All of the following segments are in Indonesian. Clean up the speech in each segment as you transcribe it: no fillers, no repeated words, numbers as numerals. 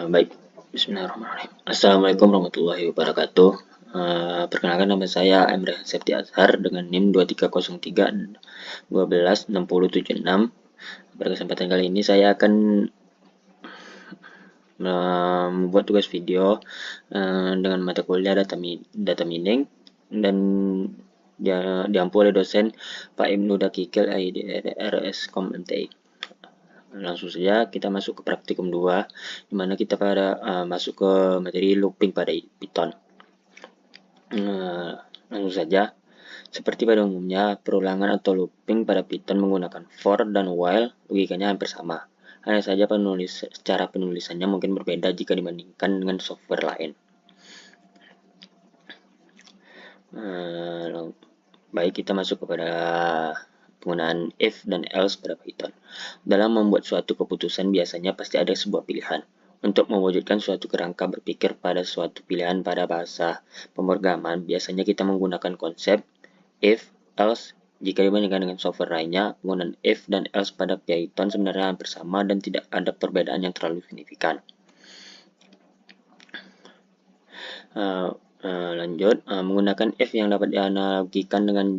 Baik, bismillahirrahmanirrahim. Assalamualaikum warahmatullahi wabarakatuh. Perkenalkan, nama saya Emre Septi Azhar dengan NIM 2303 126076. Pada kesempatan kali ini saya akan membuat tugas video dengan mata kuliah data mining dan diampu oleh dosen Pak Ibnu Dakikil AIDRS MTI. Langsung saja kita masuk ke praktikum 2, di mana kita masuk ke materi looping pada Python. Langsung saja, seperti pada umumnya, perulangan atau looping pada Python menggunakan for dan while logikanya hampir sama. Hanya saja cara penulisannya mungkin berbeda jika dibandingkan dengan software lain. Baik, kita masuk kepada penggunaan if dan else pada Python. Dalam membuat suatu keputusan biasanya pasti ada sebuah pilihan. Untuk mewujudkan suatu kerangka berpikir pada suatu pilihan pada bahasa pemrograman, biasanya kita menggunakan konsep if, else. Jika dibandingkan dengan software lainnya, penggunaan if dan else pada Python sebenarnya hampir sama dan tidak ada perbedaan yang terlalu signifikan. Lanjut, menggunakan if yang dapat dianalogikan dengan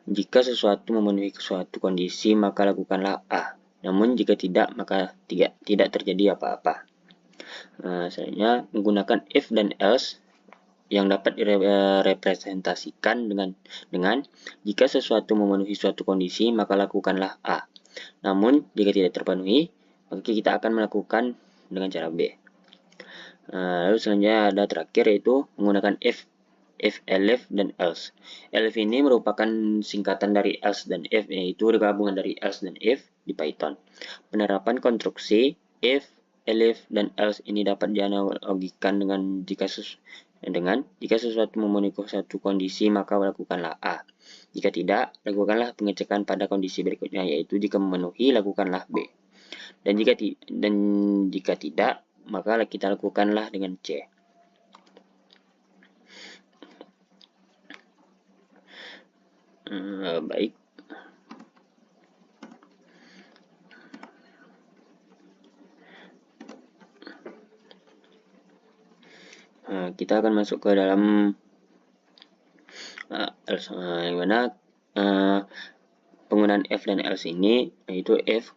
jika sesuatu memenuhi suatu kondisi maka lakukanlah A, namun jika tidak maka tidak terjadi apa-apa. Selanjutnya, menggunakan if dan else yang dapat direpresentasikan dengan jika sesuatu memenuhi suatu kondisi maka lakukanlah A, namun jika tidak terpenuhi maka kita akan melakukan dengan cara B. Lalu selanjutnya ada terakhir, yaitu menggunakan if, elif, dan else. Elif ini merupakan singkatan dari else dan if, yaitu gabungan dari else dan if di Python. Penerapan konstruksi if, elif, dan else ini dapat dianalogikan dengan jika sesuatu memenuhi suatu kondisi maka lakukanlah A. Jika tidak, lakukanlah pengecekan pada kondisi berikutnya, yaitu jika memenuhi lakukanlah B. Dan jika tidak, maka kita lakukanlah dengan C. Baik. Kita akan masuk ke dalam yang mana penggunaan if dan else ini, yaitu if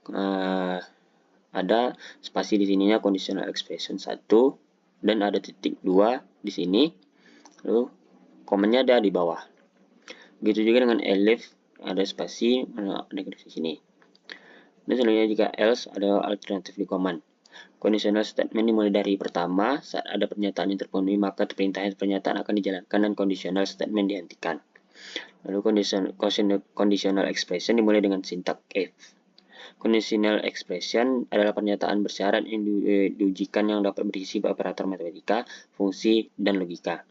ada spasi di sininya conditional expression 1 dan ada titik 2 di sini, lalu komennya ada di bawah. Begitu juga dengan elif, ada spasi ada di sini. Dan selanjutnya jika else, ada alternatif di command. Conditional statement dimulai dari pertama, saat ada pernyataan yang terpenuhi maka perintahnya pernyataan akan dijalankan dan conditional statement dihentikan. Lalu conditional expression dimulai dengan sintak if. Conditional expression adalah pernyataan bersyarat yang diujikan yang dapat berisi operator matematika, fungsi, dan logika.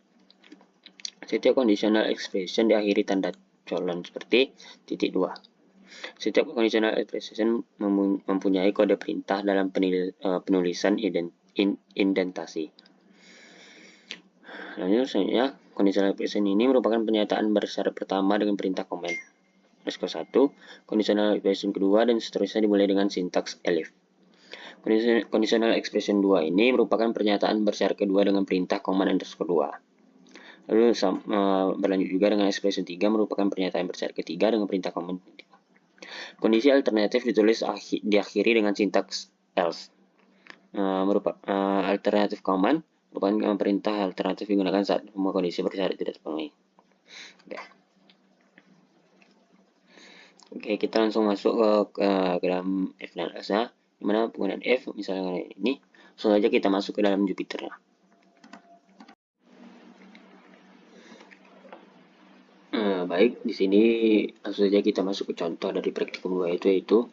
Setiap conditional expression diakhiri tanda colon seperti titik 2. Setiap conditional expression mempunyai kode perintah dalam penulisan indentasi. Selanjutnya, conditional expression ini merupakan pernyataan bersyarat pertama dengan perintah comment. _1, conditional expression kedua, dan seterusnya dimulai dengan sintaks elif. Conditional expression 2 ini merupakan pernyataan bersyarat kedua dengan perintah command _2. Lalu berlanjut juga dengan expression 3 merupakan pernyataan bersyarat ketiga dengan perintah command. Kondisi alternatif diakhiri dengan sintaks else. Alternatif command merupakan perintah alternatif digunakan saat semua kondisi bersyarat tidak terpenuhi. Oke, kita langsung masuk ke dalam if dan else, dimana penggunaan if, misalnya ini, langsung saja kita masuk ke dalam Jupyter. Baik, di sini langsung saja kita masuk ke contoh dari praktikum 2 yaitu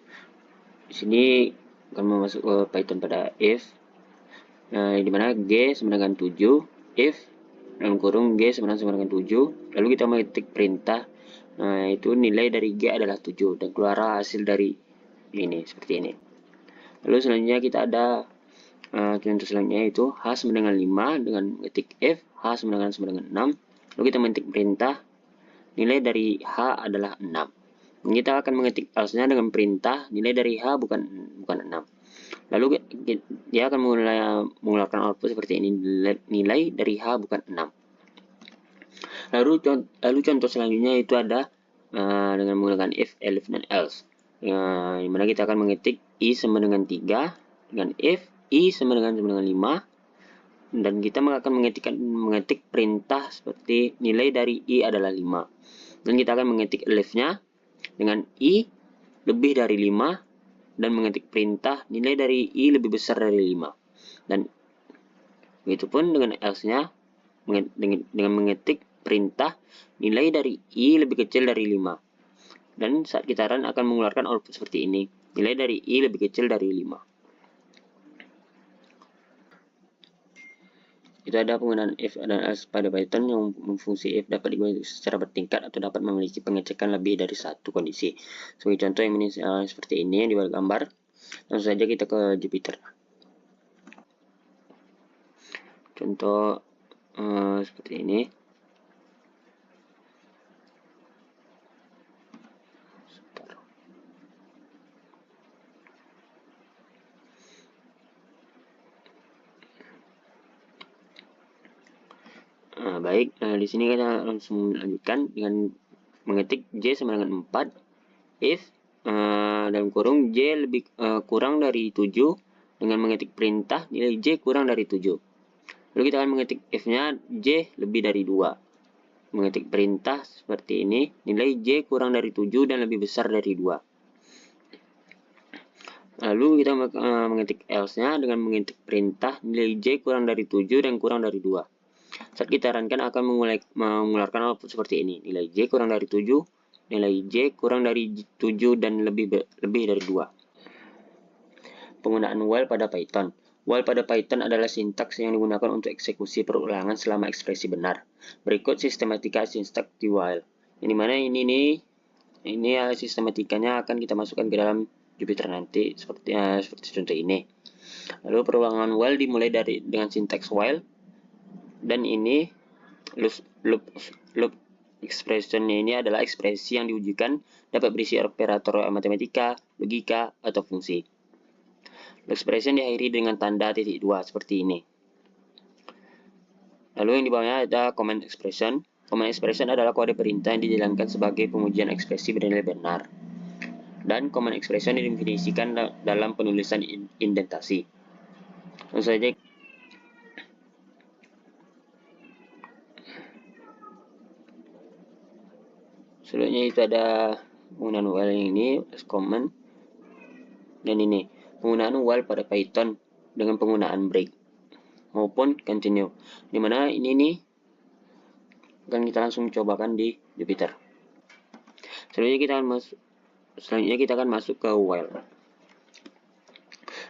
di sini akan masuk ke Python pada if, di mana G sama dengan 7, if dalam kurung G sama dengan 7, lalu kita mengetik perintah, itu nilai dari G adalah 7 dan keluar hasil dari ini seperti ini. Lalu selanjutnya kita ada contoh selanjutnya, yaitu H sama dengan 5 dengan mengetik if, H sama dengan 6, lalu kita mengetik perintah nilai dari H adalah 6. Kita akan mengetik else-nya dengan perintah nilai dari H bukan 6. Lalu dia akan mengeluarkan output seperti ini, nilai dari H bukan 6. Lalu contoh selanjutnya itu ada dengan menggunakan if, elif, dan else. Di mana kita akan mengetik i sama dengan 3 dengan if i sama dengan 5, dan kita akan mengetik perintah seperti nilai dari i adalah 5, dan kita akan mengetik elifnya dengan i lebih dari 5 dan mengetik perintah nilai dari i lebih besar dari 5, dan begitupun dengan else-nya dengan mengetik perintah nilai dari i lebih kecil dari 5, dan saat kita run akan mengeluarkan output seperti ini, nilai dari i lebih kecil dari 5. Itu ada penggunaan if dan else pada Python, yang fungsi if dapat digunakan secara bertingkat atau dapat memiliki pengecekan lebih dari satu kondisi. Sebagai contoh yang seperti ini yang di bawah gambar, langsung saja kita ke Jupyter. Contoh seperti ini. Baik, di sini kita langsung lanjutkan dengan mengetik j sama dengan 4 if dalam kurung j lebih kurang dari 7 dengan mengetik perintah nilai j kurang dari 7. Lalu kita akan mengetik if-nya j lebih dari 2. Mengetik perintah seperti ini, nilai j kurang dari 7 dan lebih besar dari 2. Lalu kita mengetik else-nya dengan mengetik perintah nilai j kurang dari 7 dan kurang dari 2. Saat kita runkan akan mengeluarkan output seperti ini, nilai j kurang dari 7, nilai j kurang dari 7 dan lebih dari 2. Penggunaan while pada Python. While pada Python adalah sintaks yang digunakan untuk eksekusi perulangan selama ekspresi benar. Berikut sistematika sintaks di while. Yang dimana ini sistematikanya akan kita masukkan ke dalam Jupyter nanti seperti contoh ini. Lalu perulangan while dimulai dengan sintaks while, dan ini loop expression ini adalah ekspresi yang diujikan dapat berisi operator matematika, logika, atau fungsi. Loop expression diakhiri dengan tanda titik 2 seperti ini. Lalu yang di bawahnya ada command expression. Command expression adalah kode perintah yang dijalankan sebagai pengujian ekspresi bernilai benar. Dan command expression didefinisikan dalam penulisan indentasi. Langsung saja. Selanjutnya itu ada penggunaan while yang ini, command, dan ini penggunaan while pada Python dengan penggunaan break maupun continue, dimana ini nih akan kita langsung cobakan di Jupyter. Selanjutnya kita akan masuk ke while,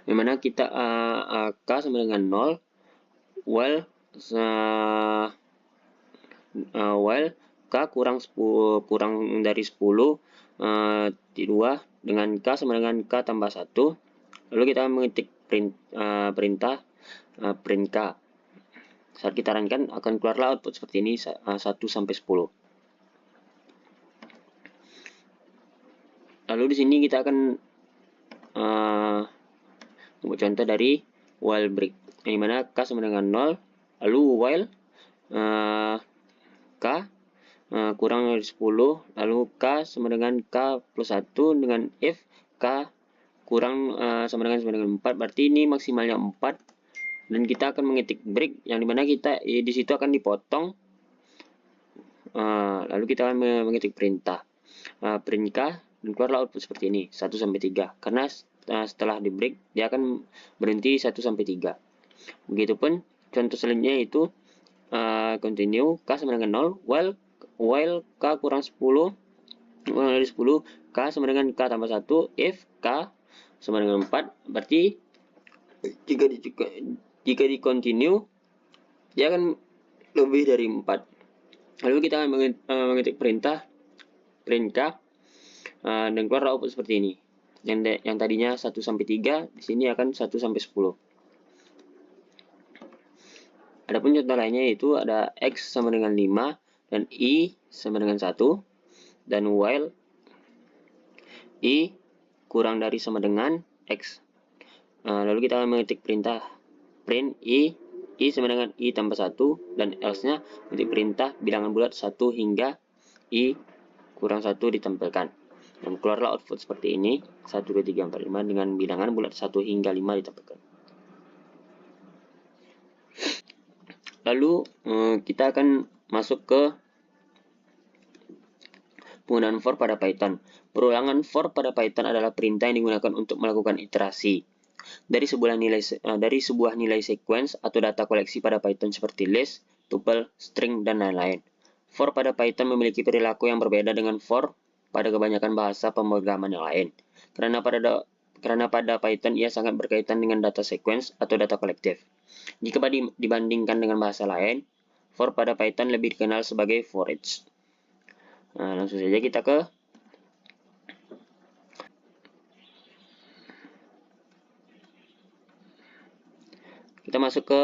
dimana kita k sama dengan 0, while k kurang dari 10 di 2 dengan k sama dengan k tambah 1. Lalu kita mengetik perintah print k. Saat kita runkan akan keluarlah output seperti ini 1 sampai 10. Lalu di sini kita akan membuat contoh dari while break, yang dimana k sama dengan 0, lalu while k kurang dari 10, lalu k sama dengan k plus 1 dengan if k kurang sama dengan 4, berarti ini maksimalnya 4, dan kita akan mengetik break, yang dimana kita di situ akan dipotong. Lalu kita akan mengetik perintah print k, dan keluarlah output seperti ini 1 sampai 3, karena setelah di break dia akan berhenti 1 sampai 3. Begitupun contoh selanjutnya itu continue k sama dengan 0, while k kurang 10 dari 10, k sama dengan k tambah 1, if k sama dengan 4, berarti jika di continue dia akan lebih dari 4. Lalu kita akan mengetik perintah print k, dan keluar output seperti ini. Yang tadinya 1 sampai 3, di sini akan 1 sampai 10. Adapun contoh lainnya itu ada x sama dengan 5 dan i sama dengan 1, dan while i kurang dari sama dengan x. Lalu kita akan mengetik perintah print i sama dengan i tambah 1, dan else-nya mengetik perintah bilangan bulat 1 hingga i kurang 1 ditempelkan. Dan keluarlah output seperti ini, 1, 2, 3, 4, 5 dengan bilangan bulat 1 hingga 5 ditempelkan. Lalu kita akan masuk ke penggunaan for pada Python. Perulangan for pada Python adalah perintah yang digunakan untuk melakukan iterasi dari sebuah nilai sequence atau data koleksi pada Python seperti list, tuple, string, dan lain-lain. For pada Python memiliki perilaku yang berbeda dengan for pada kebanyakan bahasa pemrograman yang lain. Karena pada Python ia sangat berkaitan dengan data sequence atau data kolektif. Jika dibandingkan dengan bahasa lain, for pada Python lebih dikenal sebagai for each. Langsung saja kita masuk ke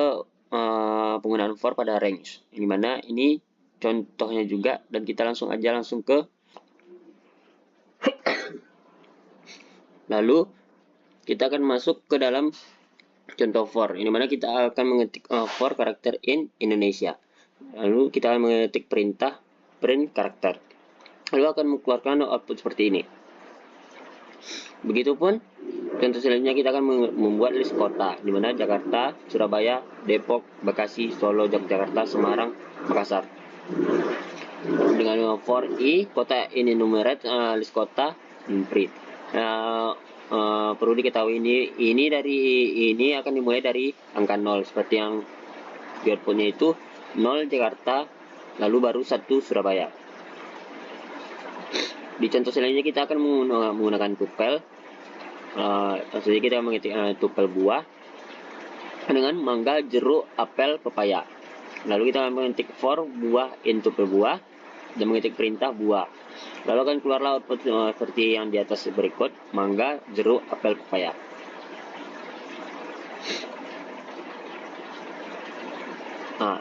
penggunaan for pada range, di mana ini contohnya juga, dan kita langsung ke lalu kita akan masuk ke dalam contoh for, ini mana kita akan mengetik for karakter in Indonesia. Lalu kita akan mengetik perintah print karakter, lalu akan mengeluarkan output seperti ini. Begitupun contoh selanjutnya kita akan membuat list kota, di mana Jakarta, Surabaya, Depok, Bekasi, Solo, Yogyakarta, Semarang, Makassar. Dengan for i kota ini enumerate list kota print. Perlu diketahui ini akan dimulai dari angka 0 seperti yang di outputnya itu 0 Jakarta, lalu baru 1 Surabaya. Di contoh selanjutnya kita akan menggunakan tuple. Jadi kita mengetik tuple buah dengan mangga, jeruk, apel, pepaya. Lalu kita akan mengetik for buah in tuple buah dan mengetik perintah buah. Lalu akan keluarlah output seperti yang di atas berikut, mangga, jeruk, apel, pepaya.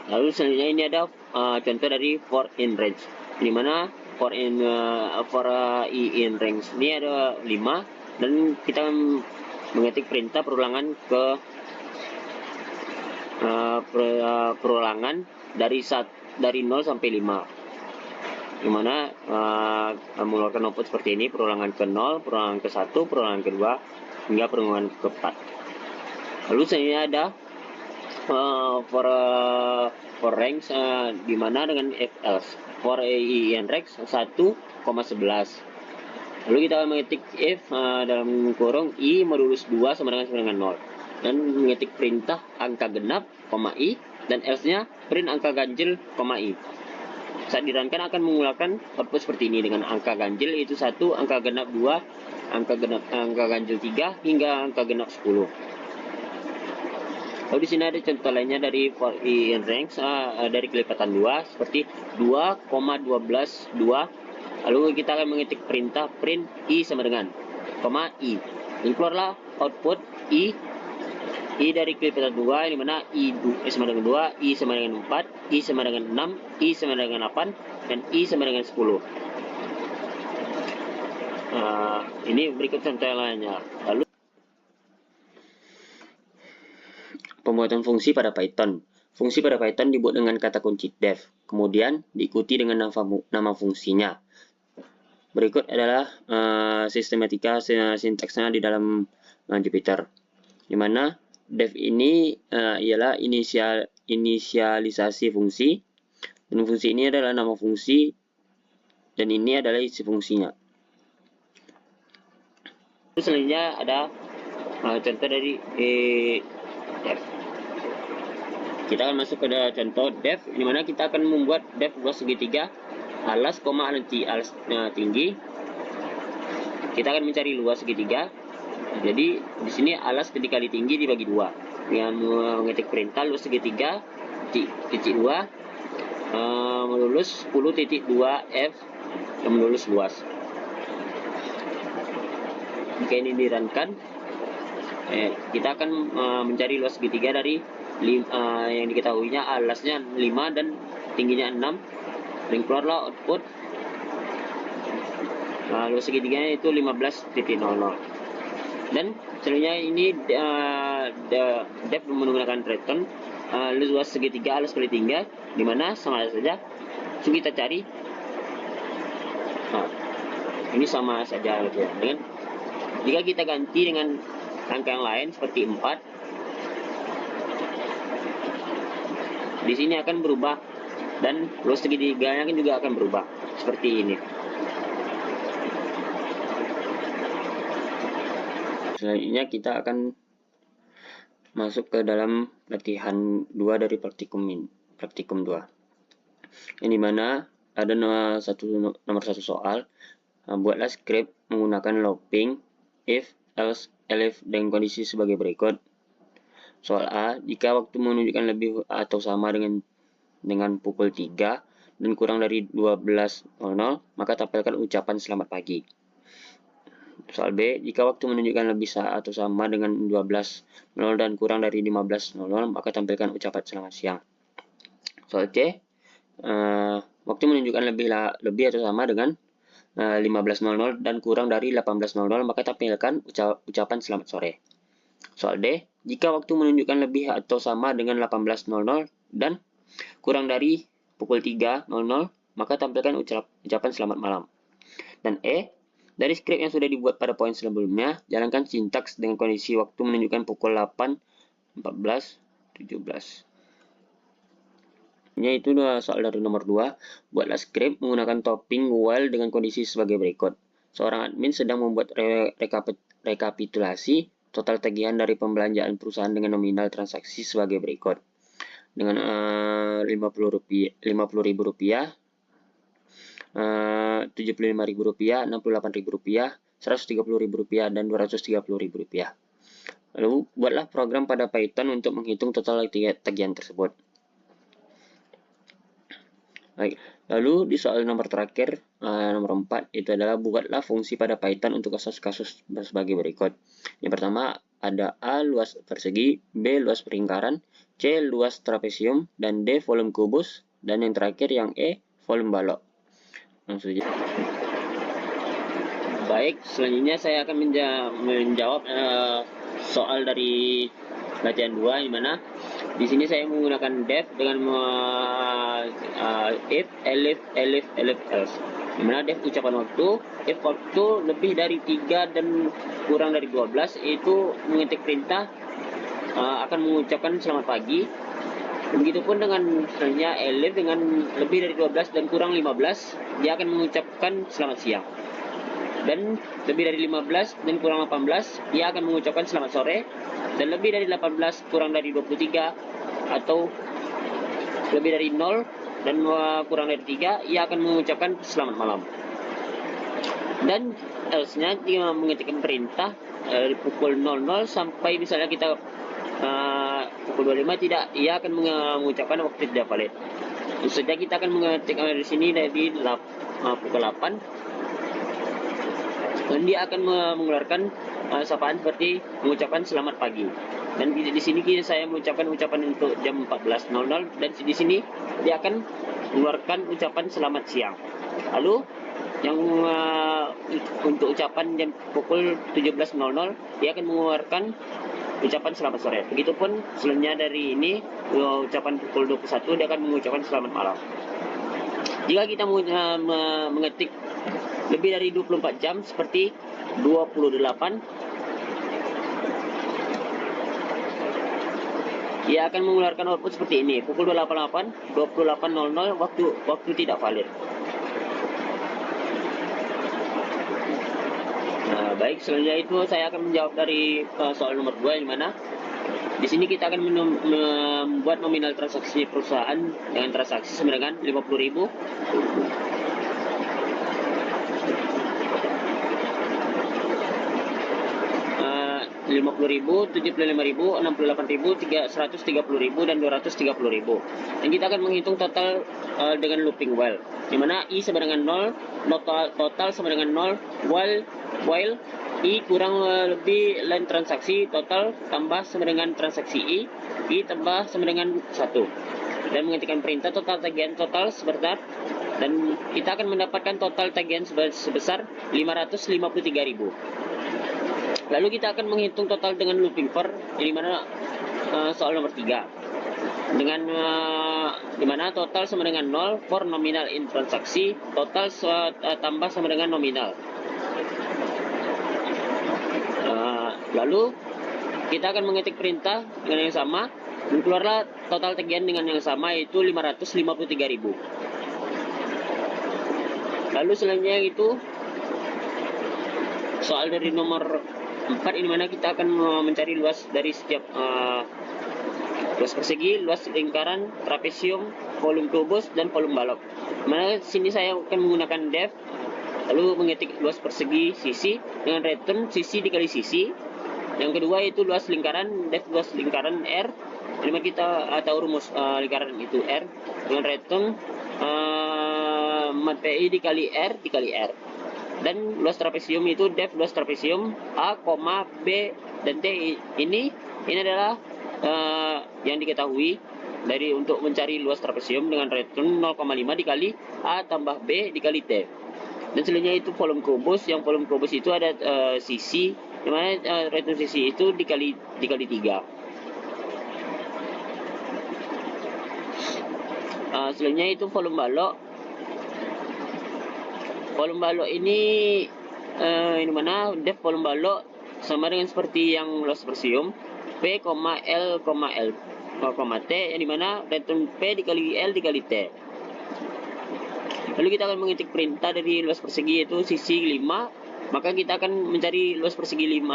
Lalu selanjutnya ini ada contoh dari for in range, di mana for in range ini ada 5, dan kita mengetik perintah perulangan ke perulangan dari 0 sampai 5, dimana mengeluarkan output seperti ini, perulangan ke 0, perulangan ke 1, perulangan kedua, hingga perulangan ke 4. Lalu selanjutnya ada for range, dimana dengan if else for in range 1,11. Lalu kita akan mengetik if dalam kurung i modulus 2 sama dengan 0, dan mengetik perintah angka genap, i, dan else-nya print angka ganjil, i. Saat dirunkan akan mengeluarkan output seperti ini dengan angka ganjil yaitu 1, angka genap 2, angka ganjil 3, hingga angka genap 10. Lalu di sini ada contoh lainnya dari for i in range dari kelipatan 2 seperti 2,12 2. Lalu kita akan mengetik perintah print i sama dengan, i. Dan keluarlah output i dari kelipatan 2, di mana i sama dengan 2, i sama dengan 4, i sama dengan 6, i sama dengan 8, dan i sama dengan 10. Ini berikut contoh yang lainnya. Lalu pembuatan fungsi pada Python. Fungsi pada Python dibuat dengan kata kunci def, kemudian diikuti dengan nama fungsinya. Berikut adalah sistematika sintaksnya di dalam Jupyter, di mana def ini ialah inisialisasi fungsi, dan fungsi ini adalah nama fungsi, dan ini adalah isi fungsinya. Selanjutnya ada contoh dari def. Kita akan masuk ke contoh def, di mana kita akan membuat def luas segitiga, alas, alas tinggi. Kita akan mencari luas segitiga. Jadi di sini alas dikali tinggi dibagi 2 dengan mengetik perintah luas segitiga titik 2 melulus 10.2 f yang melulus luas. Jika ini dirunkan, kita akan mencari luas segitiga dari yang diketahuinya alasnya 5 dan tingginya 6, dan keluarlah output luas segitiganya itu 15.00. Dan selanjutnya ini depth menggunakan return luas segitiga alas kali tinggal, dimana sama saja. So kita cari, ini sama saja gitu ya. Dengan jika kita ganti dengan angka yang lain seperti 4, di sini akan berubah, dan luas segitiganya kan juga akan berubah seperti ini. Selanjutnya kita akan masuk ke dalam latihan 2 dari praktikum 2. Yang dimana ada nomor satu soal. Buatlah script menggunakan looping, if, else, elif dengan kondisi sebagai berikut. Soal A, jika waktu menunjukkan lebih atau sama dengan pukul 3 dan kurang dari 12.00, maka tampilkan ucapan selamat pagi. Soal B, jika waktu menunjukkan lebih atau sama dengan 12.00 dan kurang dari 15.00, maka tampilkan ucapan selamat siang. Soal C, waktu menunjukkan lebih atau sama dengan 15.00 dan kurang dari 18.00, maka tampilkan ucapan selamat sore. Soal D, jika waktu menunjukkan lebih atau sama dengan 18.00 dan kurang dari pukul 3.00, maka tampilkan ucapan selamat malam. Dan E, dari skrip yang sudah dibuat pada poin sebelumnya, jalankan sintaks dengan kondisi waktu menunjukkan pukul 8, 14, 17. Yaitu soal dari nomor 2. Buatlah skrip menggunakan topping while dengan kondisi sebagai berikut. Seorang admin sedang membuat rekapitulasi total tagihan dari pembelanjaan perusahaan dengan nominal transaksi sebagai berikut. Dengan Rp50.000, Rp75.000, Rp68.000, Rp130.000, dan Rp230.000. Lalu, buatlah program pada Python untuk menghitung total tagihan tersebut. Baik, lalu di soal nomor terakhir, nomor 4, itu adalah buatlah fungsi pada Python untuk kasus-kasus sebagai berikut. Yang pertama, ada A luas persegi, B luas lingkaran, C luas trapesium, dan D volume kubus, dan yang terakhir yang E volume balok. Langsung saja. Baik, selanjutnya saya akan menjawab soal dari latihan 2, di mana di sini saya menggunakan def dengan if, elif, else. Di mana def ucapan waktu, if waktu lebih dari 3 dan kurang dari 12, itu mengetik perintah akan mengucapkan selamat pagi. Begitupun dengan selanjutnya elif dengan lebih dari 12 dan kurang 15, dia akan mengucapkan selamat siang. Dan lebih dari 15 dan kurang 18, dia akan mengucapkan selamat sore. Dan lebih dari 18 kurang dari 23 atau lebih dari 0 dan kurang dari 3, ia akan mengucapkan selamat malam. Dan else-nya jika mengetikkan perintah dari pukul 00 sampai misalnya kita pukul 25 tidak, ia akan mengucapkan waktu tidak valid. Maksudnya kita akan mengetik di sini dari pukul 8, dan dia akan mengeluarkan sapaan seperti mengucapkan selamat pagi. Dan di sini saya mengucapkan ucapan untuk jam 14.00, dan di sini dia akan mengeluarkan ucapan selamat siang. Lalu yang untuk ucapan jam pukul 17.00, dia akan mengeluarkan ucapan selamat sore. Begitupun selanjutnya dari ini ucapan pukul 21, dia akan mengucapkan selamat malam. Jika kita mengetik lebih dari 24 jam seperti 28, ia akan mengeluarkan output seperti ini, pukul 28.00 waktu tidak valid. Baik, selanjutnya itu saya akan menjawab dari soal nomor 2, di mana di sini kita akan membuat nominal transaksi perusahaan dengan transaksi sama dengan 50.000. 50.000, 75.000, 68.000, 130.000, dan 230.000. Dan kita akan menghitung total dengan looping while, di mana i sama dengan 0, total sama dengan 0, while i kurang lebih lain transaksi, total tambah sama dengan transaksi i tambah sama dengan 1. Dan mengetikkan perintah total tagihan total sebesar, dan kita akan mendapatkan total tagihan sebesar 553.000. Lalu kita akan menghitung total dengan looping for, di mana soal nomor 3. Dengan di mana total sama dengan 0 for nominal in transaksi, total tambah sama dengan nominal. Lalu kita akan mengetik perintah dengan yang sama dan keluarlah total tagihan dengan yang sama, yaitu 553.000. Lalu selanjutnya itu soal dari nomor 4, ini mana kita akan mencari luas dari setiap luas persegi, luas lingkaran, trapesium, volume kubus, dan volume balok. Mana sini saya akan menggunakan def, lalu mengetik luas persegi sisi dengan return sisi dikali sisi. Yang kedua itu luas lingkaran, def luas lingkaran R. Ini kita tahu rumus lingkaran itu R dengan return PI dikali R. Dan luas trapesium itu def luas trapesium A, B dan T. Ini adalah yang diketahui dari untuk mencari luas trapesium dengan return 0,5 dikali A tambah B dikali T. Dan selanjutnya itu volume kubus. Yang volume kubus itu ada sisi, di mana return sisi itu dikali 3. Selanjutnya itu volume balok. Volume balok ini mana def volume balok sama dengan seperti yang luas trapesium P, L, T, yang dimana return P dikali L dikali T. Lalu kita akan mengetik perintah dari luas persegi yaitu sisi 5, maka kita akan mencari luas persegi 5.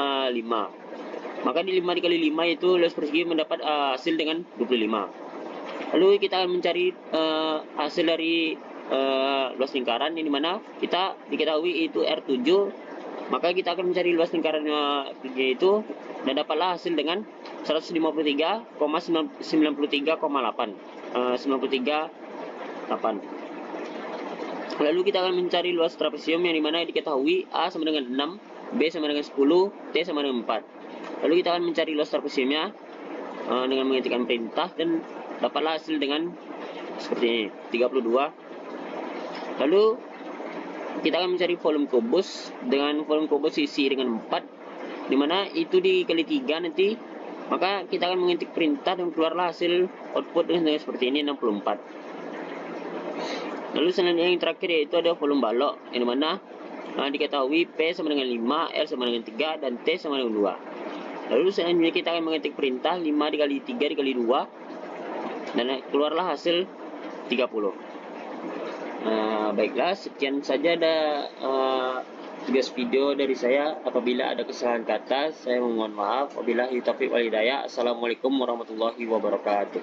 Maka di 5 dikali 5 itu luas persegi mendapat hasil dengan 25. Lalu kita akan mencari hasil dari luas lingkaran, ini mana kita diketahui itu R7, maka kita akan mencari luas lingkarannya itu dan dapatlah hasil dengan 153,93,8. Lalu kita akan mencari luas trapesium yang dimana diketahui A sama dengan 6, B sama dengan 10, T sama dengan 4. Lalu kita akan mencari luas trapesiumnya dengan mengetikkan perintah dan dapatlah hasil dengan seperti ini, 32. Lalu kita akan mencari volume kubus dengan volume kubus isi dengan 4, dimana itu dikali 3 nanti, maka kita akan mengetik perintah dan keluarlah hasil output dengan seperti ini, 64. Lalu selanjutnya yang terakhir yaitu ada volume balok, yang dimana diketahui P sama dengan 5, L sama dengan 3, dan T sama dengan 2. Lalu selanjutnya kita akan mengetik perintah 5 dikali 3 dikali 2 dan keluarlah hasil 30. Baiklah, sekian saja ada tugas video dari saya. Apabila ada kesalahan kata, saya mohon maaf. Wabillahi taufiq wal hidayah. Assalamualaikum warahmatullahi wabarakatuh.